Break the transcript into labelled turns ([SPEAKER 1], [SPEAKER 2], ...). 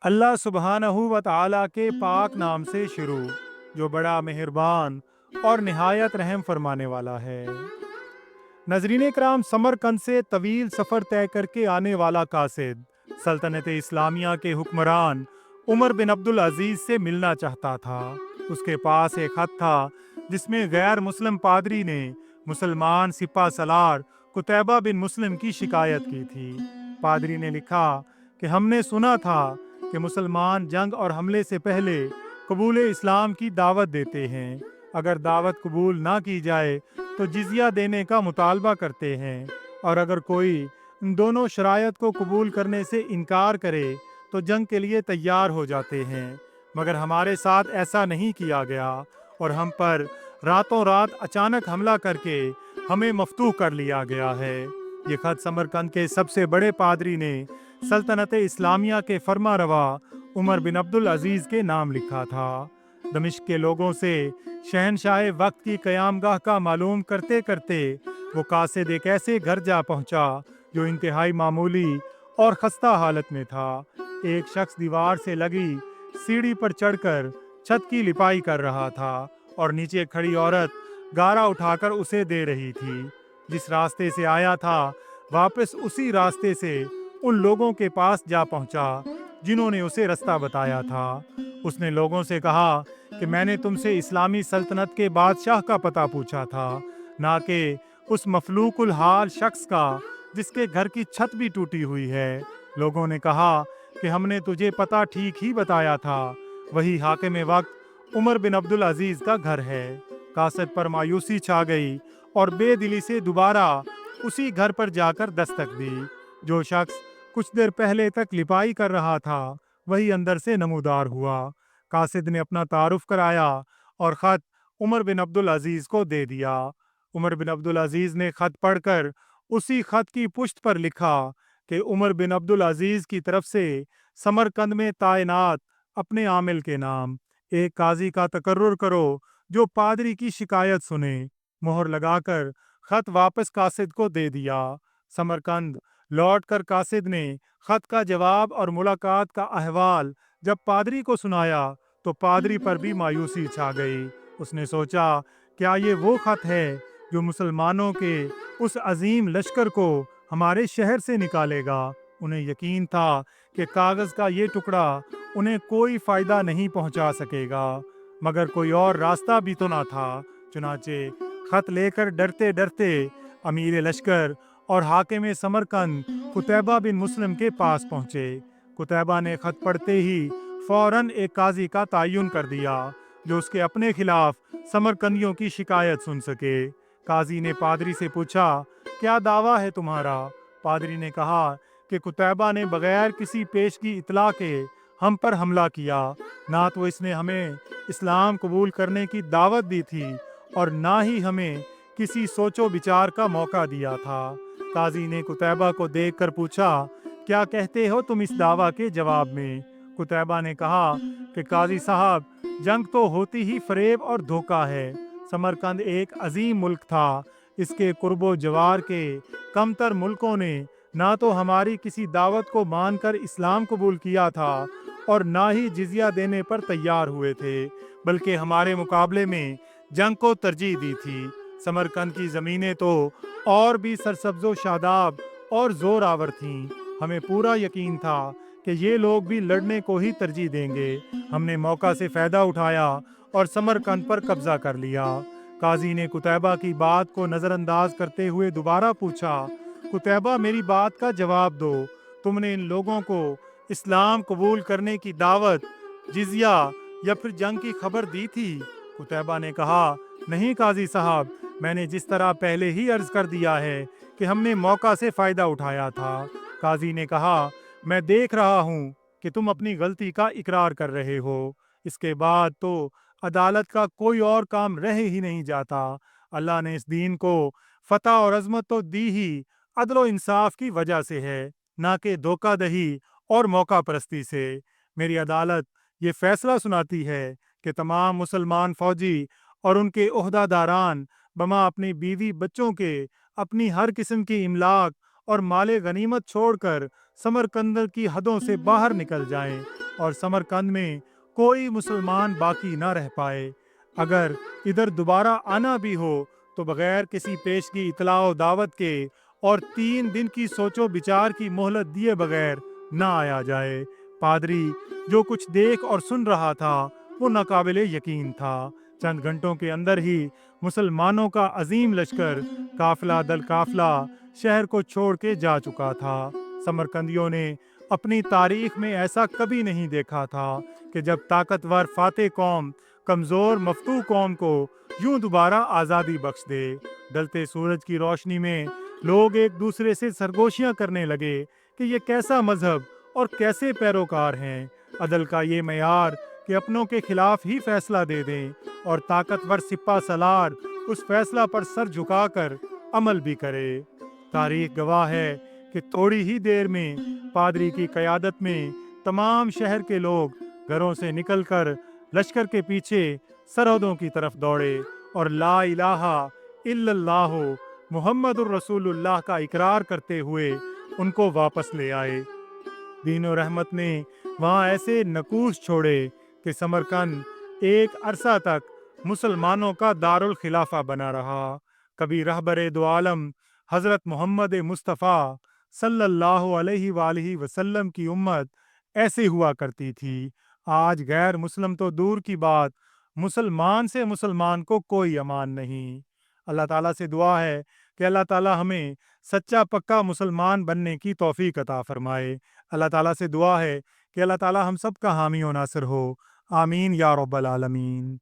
[SPEAKER 1] اللہ सुबहानहू व तआला के पाक नाम से शुरू, जो बड़ा मेहरबान और निहायत रहम फरमाने वाला है। नजरीन कराम, समरकंद से तवील सफ़र तय करके आने वाला कासिद सल्तनत इस्लामिया के हुक्मरान उमर बिन अब्दुल अजीज़ से मिलना चाहता था। उसके पास एक खत था जिसमें गैर मुस्लिम पादरी ने मुसलमान सिपा सलार कुतैबा बिन मुस्लिम की शिकायत की थी। पादरी ने लिखा कि हमने सुना था कि मुसलमान जंग और हमले से पहले कबूल इस्लाम की दावत देते हैं। अगर दावत कबूल ना की जाए तो जिजिया देने का मुतालबा करते हैं, और अगर कोई इन दोनों शरायत को कबूल करने से इनकार करे तो जंग के लिए तैयार हो जाते हैं। मगर हमारे साथ ऐसा नहीं किया गया और हम पर रातों रात अचानक हमला करके हमें मफतूह कर लिया गया है। ये खत समरकंद के सबसे बड़े पादरी ने सल्तनत इस्लामिया के फरमारवा उमर बिन अब्दुल अजीज़ के नाम लिखा था। दमिश्क के लोगों से शहनशाह वक्त की क़यामगाह का मालूम करते करते वो कासिद एक ऐसे घर जा पहुंचा जो इंतहाई मामूली और खस्ता हालत में था। एक शख्स दीवार से लगी सीढ़ी पर चढ़कर छत की लिपाई कर रहा था और नीचे खड़ी औरत गारा उठाकर उसे दे रही थी। जिस रास्ते से आया था वापस उसी रास्ते से उन लोगों के पास जा पहुंचा जिन्होंने उसे रास्ता बताया था। उसने लोगों से कहा कि मैंने तुमसे इस्लामी सल्तनत के बादशाह का पता पूछा था, ना कि उस मफलूकुल हाल शख्स का जिसके घर की छत भी टूटी हुई है। लोगों ने कहा कि हमने तुझे पता ठीक ही बताया था, वही हाकिम वक्त उमर बिन अब्दुल अजीज़ का घर है। कासिद पर मायूसी छा गई और बेदिली से दोबारा उसी घर पर जाकर दस्तक दी। जो शख्स कुछ देर पहले तक लिपाई कर रहा था वही अंदर से नमूदार हुआ। कासिद ने अपना तारुफ कराया और ख़त उमर बिन अब्दुल अजीज़ को दे दिया। उमर बिन अब्दुल अजीज़ ने ख़त पढ़कर उसी ख़त की पुश्त पर लिखा कि उमर बिन अब्दुल अजीज़ की तरफ से समरकंद में तैनात अपने आमिल के नाम एक काजी का तकर्रुर करो जो पादरी की शिकायत सुने। मोहर लगाकर ख़त वापस कासिद को दे दिया। समरकंद लौटकर कासिद ने ख़त का जवाब और मुलाकात का अहवाल जब पादरी को सुनाया तो पादरी पर भी मायूसी छा गई। उसने सोचा, क्या ये वो ख़त है जो मुसलमानों के उस अजीम लश्कर को हमारे शहर से निकालेगा। उन्हें यकीन था कि कागज़ का ये टुकड़ा उन्हें कोई फ़ायदा नहीं पहुंचा सकेगा, मगर कोई और रास्ता भी तो ना था। चुनाचे ख़त लेकर डरते डरते अमीर लश्कर और हाकिम समरकंद कुतैबा बिन मुस्लिम के पास पहुंचे। कुतैबा ने ख़त पढ़ते ही फौरन एक काजी का तयन कर दिया जो उसके अपने खिलाफ समरकंदियों की शिकायत सुन सके। काजी ने पादरी से पूछा, क्या दावा है तुम्हारा? पादरी ने कहा कि कुतैबा ने बगैर किसी पेशगी इतला के हम पर हमला किया। ना तो इसने हमें इस्लाम कबूल करने की दावत दी थी और ना ही हमें किसी सोचो विचार का मौका दिया था। काजी ने कुतैबा को देखकर पूछा, क्या कहते हो तुम इस दावा के जवाब में? कुतैबा ने कहा कि काजी साहब, जंग तो होती ही फरेब और धोखा है। समरकंद एक अजीम मुल्क था। इसके कुर्बो जवार के कमतर मुल्कों ने ना तो हमारी किसी दावत को मानकर इस्लाम कबूल किया था और ना ही जिजिया देने पर तैयार हुए थे, बल्कि हमारे मुकाबले में जंग को तरजीह दी थी। समरकंद की ज़मीनें तो और भी सरसब्ज़ो शादाब और ज़ोर आवर थीं। हमें पूरा यकीन था कि ये लोग भी लड़ने को ही तरजीह देंगे। हमने मौका से फ़ायदा उठाया और समरकंद पर कब्ज़ा कर लिया। काजी ने कुतैबा की बात को नज़रअंदाज करते हुए दोबारा पूछा, कुतैबा, मेरी बात का जवाब दो। तुमने इन लोगों को इस्लाम कबूल करने की दावत, जिजिया या फिर जंग की खबर दी थी? कुतैबा ने कहा, नहीं काजी साहब, मैंने जिस तरह पहले ही अर्ज कर दिया है कि हमने मौका से फ़ायदा उठाया था। काजी ने कहा, मैं देख रहा हूँ कि तुम अपनी गलती का इकरार कर रहे हो। इसके बाद तो अदालत का कोई और काम रह ही नहीं जाता। अल्लाह ने इस दीन को फतह और अजमत तो दी ही अदल इंसाफ की वजह से है, ना कि धोखादही और मौका परस्ती से। मेरी अदालत ये फैसला सुनाती है कि तमाम मुसलमान फौजी और उनके ओहदादारान बमा अपनी बीवी बच्चों के अपनी हर किस्म की इमलाक और माले गनीमत छोड़कर समरकंद की हदों से बाहर निकल जाएं اور سمرقند میں کوئی مسلمان باقی نہ رہ پائے۔ اگر ادھر دوبارہ آنا بھی ہو تو بغیر کسی پیشگی اطلاع و دعوت کے اور 3 دن کی سوچ و بچار کی مہلت دیے بغیر نہ آیا جائے۔ پادری جو کچھ دیکھ اور سن رہا تھا وہ ناقابل یقین تھا۔ چند گھنٹوں کے اندر ہی مسلمانوں کا عظیم لشکر قافلہ در قافلہ شہر کو چھوڑ کے جا چکا تھا۔ سمرقندیوں نے اپنی تاریخ میں ایسا کبھی نہیں دیکھا تھا کہ جب طاقتور فاتح قوم کمزور مفتوح قوم کو یوں دوبارہ آزادی بخش دے۔ ڈلتے سورج کی روشنی میں لوگ ایک دوسرے سے سرگوشیاں کرنے لگے کہ یہ کیسا مذہب اور کیسے پیروکار ہیں۔ عدل کا یہ معیار کہ اپنوں کے خلاف ہی فیصلہ دے دیں اور طاقتور سپہ سالار اس فیصلہ پر سر جھکا کر عمل بھی کرے۔ تاریخ گواہ ہے کہ تھوڑی ہی دیر میں پادری کی قیادت میں تمام شہر کے لوگ گھروں سے نکل کر لشکر کے پیچھے سرحدوں کی طرف دوڑے اور لا الہ الا اللہ محمد الرسول اللہ کا اقرار کرتے ہوئے ان کو واپس لے آئے۔ دین و رحمت نے وہاں ایسے نقوش چھوڑے کہ سمرقند ایک عرصہ تک مسلمانوں کا دارالخلافہ بنا رہا۔ کبھی رہبر دو عالم حضرت محمد مصطفیٰ صلی اللہ علیہ وآلہ وسلم کی امت ایسے ہوا کرتی تھی۔ آج غیر مسلم تو دور کی بات، مسلمان سے مسلمان کو کوئی امان نہیں۔ اللہ تعالیٰ سے دعا ہے کہ اللہ تعالیٰ ہمیں سچا پکا مسلمان بننے کی توفیق عطا فرمائے۔ اللہ تعالیٰ سے دعا ہے کہ اللہ تعالیٰ ہم سب کا حامی و ناصر ہو۔ آمین یا رب العالمین۔